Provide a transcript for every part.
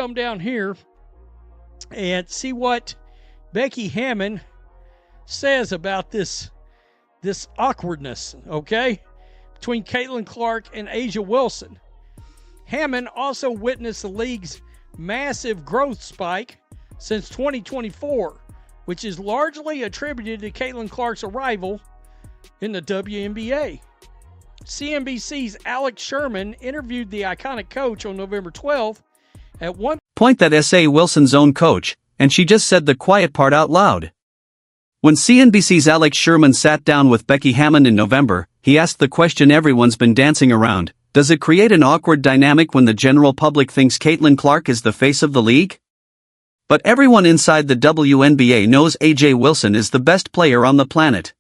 come down here and see what Becky Hammon says about this awkwardness, okay, between Caitlin Clark and A'ja Wilson. Hammon also witnessed the league's massive growth spike since 2024, which is largely attributed to Caitlin Clark's arrival in the WNBA. CNBC's Alex Sherman interviewed the iconic coach on November 12th at one point that S.A. Wilson's own coach, and she just said the quiet part out loud. When CNBC's Alex Sherman sat down with Becky Hammon in November, he asked the question everyone's been dancing around: does it create an awkward dynamic when the general public thinks Caitlin Clark is the face of the league? But everyone inside the WNBA knows A'ja Wilson is the best player on the planet.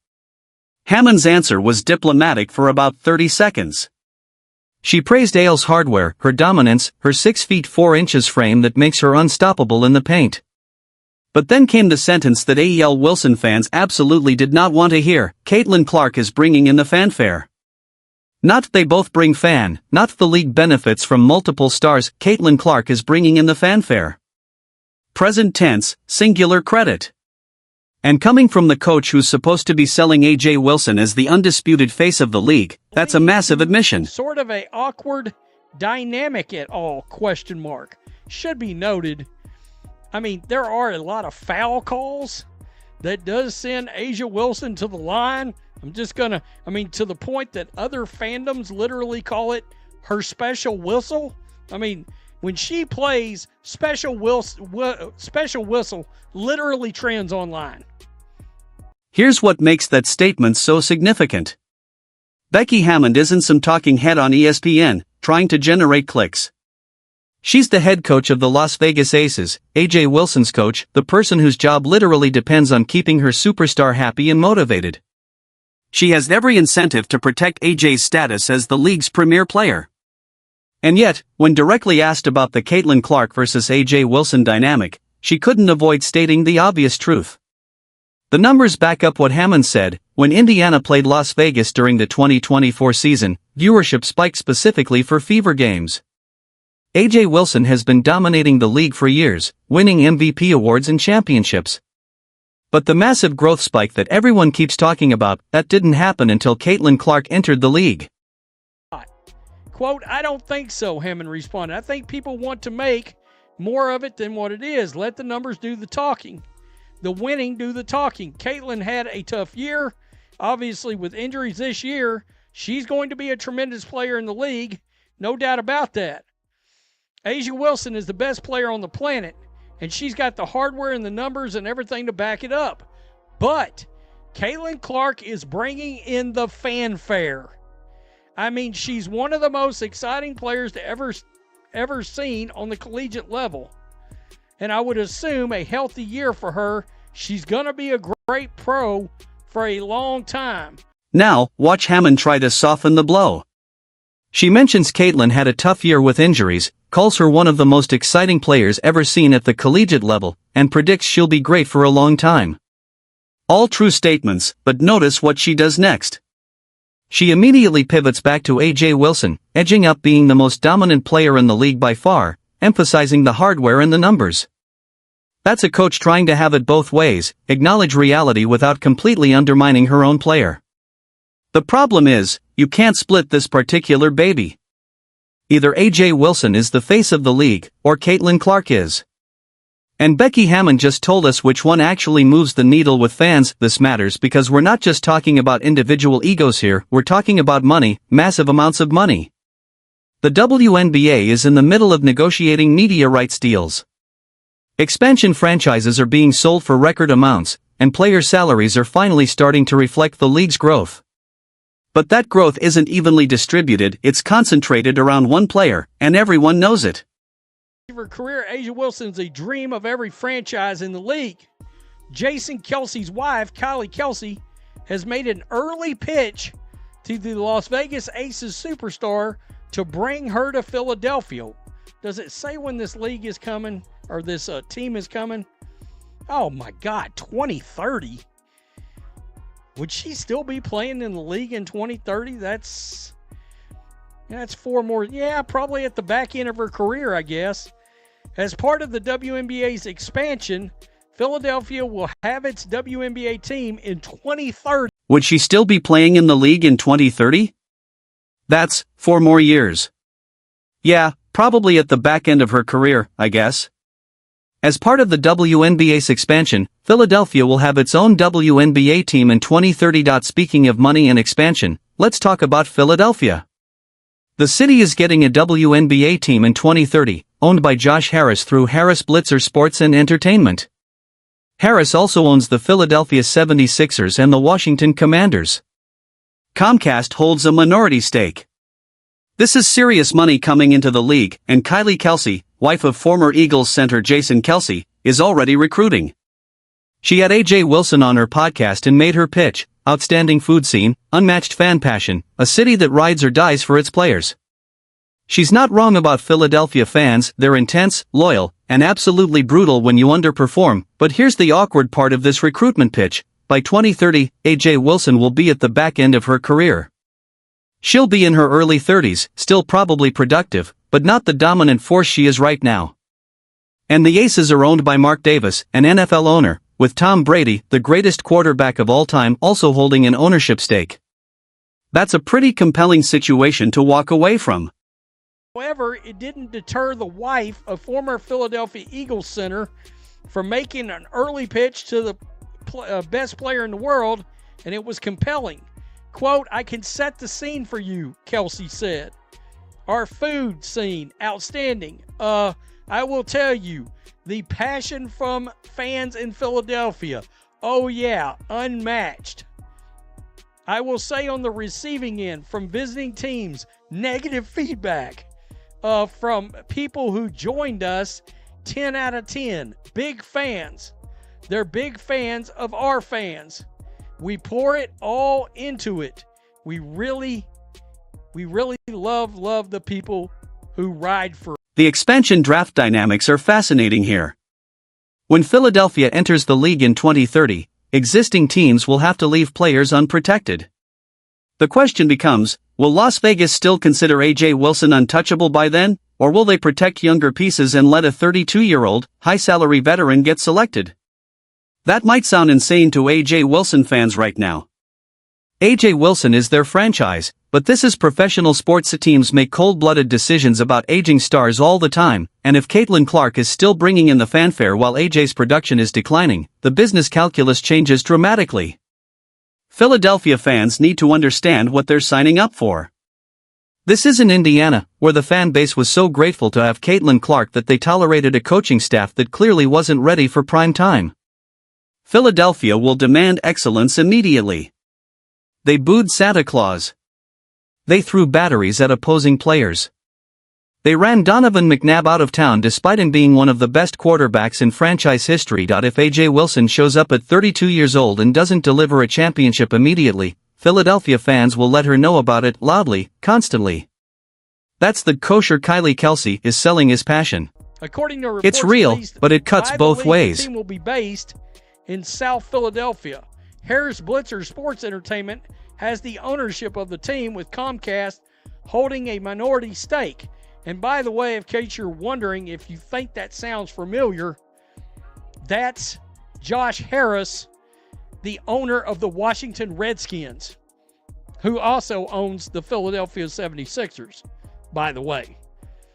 Hammon's answer was diplomatic for about 30 seconds. She praised A'ja's hardware, her dominance, her 6 feet 4 inches frame that makes her unstoppable in the paint. But then came the sentence that A'ja Wilson fans absolutely did not want to hear: Caitlin Clark is bringing in the fanfare. Not they both bring fan, not the league benefits from multiple stars, Caitlin Clark is bringing in the fanfare. Present tense, singular credit. And coming from the coach who's supposed to be selling A'ja Wilson as the undisputed face of the league, that's a massive admission. Sort of a awkward dynamic at all, question mark. Should be noted, I mean, there are a lot of foul calls that does send A'ja Wilson to the line. I'm just gonna, to the point that other fandoms literally call it her special whistle. I mean, when she plays, special whistle literally trends online. Here's what makes that statement so significant. Becky Hammon isn't some talking head on ESPN, trying to generate clicks. She's the head coach of the Las Vegas Aces, A'ja Wilson's coach, the person whose job literally depends on keeping her superstar happy and motivated. She has every incentive to protect A'ja's status as the league's premier player. And yet, when directly asked about the Caitlin Clark versus A'ja Wilson dynamic, she couldn't avoid stating the obvious truth. The numbers back up what Hammon said. When Indiana played Las Vegas during the 2024 season, viewership spiked specifically for Fever games. A'ja Wilson has been dominating the league for years, winning MVP awards and championships. But the massive growth spike that everyone keeps talking about, that didn't happen until Caitlin Clark entered the league. Quote, I don't think so, Hammon responded. I think people want to make more of it than what it is. Let the numbers do the talking. The winning do the talking. Caitlin had a tough year. Obviously, with injuries this year, she's going to be a tremendous player in the league. No doubt about that. A'ja Wilson is the best player on the planet, and she's got the hardware and the numbers and everything to back it up. But Caitlin Clark is bringing in the fanfare. I mean, she's one of the most exciting players to ever seen on the collegiate level. And I would assume a healthy year for her. She's going to be a great pro for a long time. Now, watch Hammon try to soften the blow. She mentions Caitlin had a tough year with injuries, calls her one of the most exciting players ever seen at the collegiate level, and predicts she'll be great for a long time. All true statements, but notice what she does next. She immediately pivots back to A'ja Wilson, edging up being the most dominant player in the league by far, emphasizing the hardware and the numbers. That's a coach trying to have it both ways, acknowledge reality without completely undermining her own player. The problem is, you can't split this particular baby. Either A'ja Wilson is the face of the league, or Caitlin Clark is. And Becky Hammon just told us which one actually moves the needle with fans. This matters because we're not just talking about individual egos here, we're talking about money, massive amounts of money. The WNBA is in the middle of negotiating media rights deals. Expansion franchises are being sold for record amounts, and player salaries are finally starting to reflect the league's growth. But that growth isn't evenly distributed, it's concentrated around one player, and everyone knows it. For career, A'ja Wilson's a dream of every franchise in the league. Jason Kelsey's wife, Kylie Kelsey, has made an early pitch to the Las Vegas Aces superstar to bring her to Philadelphia. Does it say when this league is coming, or this team is coming? Oh my God, 2030? Would she still be playing in the league in 2030? That's 4 more. Yeah, probably at the back end of her career, I guess. As part of the WNBA's expansion, Philadelphia will have its WNBA team in 2030. Would she still be playing in the league in 2030? That's 4 more years. Yeah, probably at the back end of her career, I guess. As part of the WNBA's expansion, Philadelphia will have its own WNBA team in 2030. Speaking of money and expansion, let's talk about Philadelphia. The city is getting a WNBA team in 2030, owned by Josh Harris through Harris Blitzer Sports and Entertainment. Harris also owns the Philadelphia 76ers and the Washington Commanders. Comcast holds a minority stake. This is serious money coming into the league, and Kylie Kelsey, wife of former Eagles center Jason Kelsey, is already recruiting. She had A.J. Wilson on her podcast and made her pitch: outstanding food scene, unmatched fan passion, a city that rides or dies for its players. She's not wrong about Philadelphia fans. They're intense, loyal, and absolutely brutal when you underperform, but here's the awkward part of this recruitment pitch: by 2030, A.J. Wilson will be at the back end of her career. She'll be in her early 30s, still probably productive, but not the dominant force she is right now. And the Aces are owned by Mark Davis, an NFL owner, with Tom Brady, the greatest quarterback of all time, also holding an ownership stake. That's a pretty compelling situation to walk away from. However, it didn't deter the wife of former Philadelphia Eagles center from making an early pitch to the best player in the world, and it was compelling. Quote, "I can set the scene for you," Kelsey said. "Our food scene, outstanding. I will tell you, the passion from fans in Philadelphia, oh yeah, unmatched. I will say on the receiving end, from visiting teams, negative feedback from people who joined us, 10 out of 10. Big fans. They're big fans of our fans. We pour it all into it. We really love the people who ride for." The expansion draft dynamics are fascinating here. When Philadelphia enters the league in 2030, existing teams will have to leave players unprotected. The question becomes, will Las Vegas still consider A.J. Wilson untouchable by then, or will they protect younger pieces and let a 32-year-old, high-salary veteran get selected? That might sound insane to A.J. Wilson fans right now. A.J. Wilson is their franchise, but this is professional sports. Teams make cold-blooded decisions about aging stars all the time, and if Caitlin Clark is still bringing in the fanfare while A.J.'s production is declining, the business calculus changes dramatically. Philadelphia fans need to understand what they're signing up for. This isn't Indiana, where the fan base was so grateful to have Caitlin Clark that they tolerated a coaching staff that clearly wasn't ready for prime time. Philadelphia will demand excellence immediately. They booed Santa Claus. They threw batteries at opposing players. They ran Donovan McNabb out of town despite him being one of the best quarterbacks in franchise history. If A.J. Wilson shows up at 32 years old and doesn't deliver a championship immediately, Philadelphia fans will let her know about it loudly, constantly. That's the kosher Kylie Kelsey is selling his passion. According to reports, it's real, but it cuts both ways. The team will be based in South Philadelphia. Harris Blitzer Sports Entertainment has the ownership of the team, with Comcast holding a minority stake. And by the way, in case you're wondering if you think that sounds familiar, that's Josh Harris, the owner of the Washington Redskins, who also owns the Philadelphia 76ers, by the way,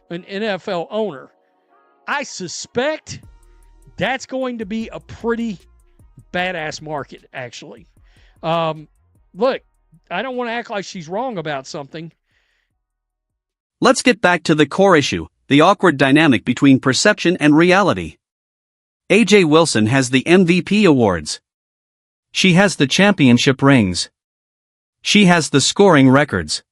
an NFL owner. I suspect that's going to be a pretty badass market, actually. Look, I don't want to act like she's wrong about something. Let's get back to the core issue, the awkward dynamic between perception and reality. A.J. Wilson has the MVP awards. She has the championship rings. She has the scoring records.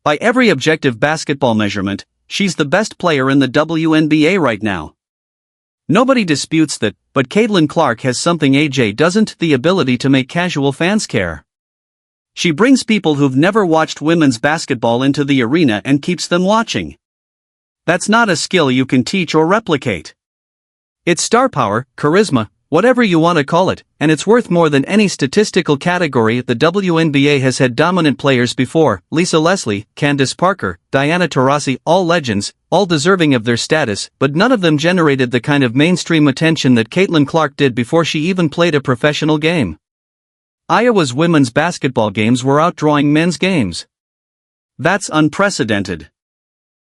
By every objective basketball measurement, she's the best player in the WNBA right now. Nobody disputes that, but Caitlin Clark has something A.J. doesn't: the ability to make casual fans care. She brings people who've never watched women's basketball into the arena and keeps them watching. That's not a skill you can teach or replicate. It's star power, charisma, Whatever you want to call it, and it's worth more than any statistical category. The WNBA has had dominant players before: Lisa Leslie, Candace Parker, Diana Taurasi, all legends, all deserving of their status, but none of them generated the kind of mainstream attention that Caitlin Clark did before she even played a professional game. Iowa's women's basketball games were outdrawing men's games. That's unprecedented.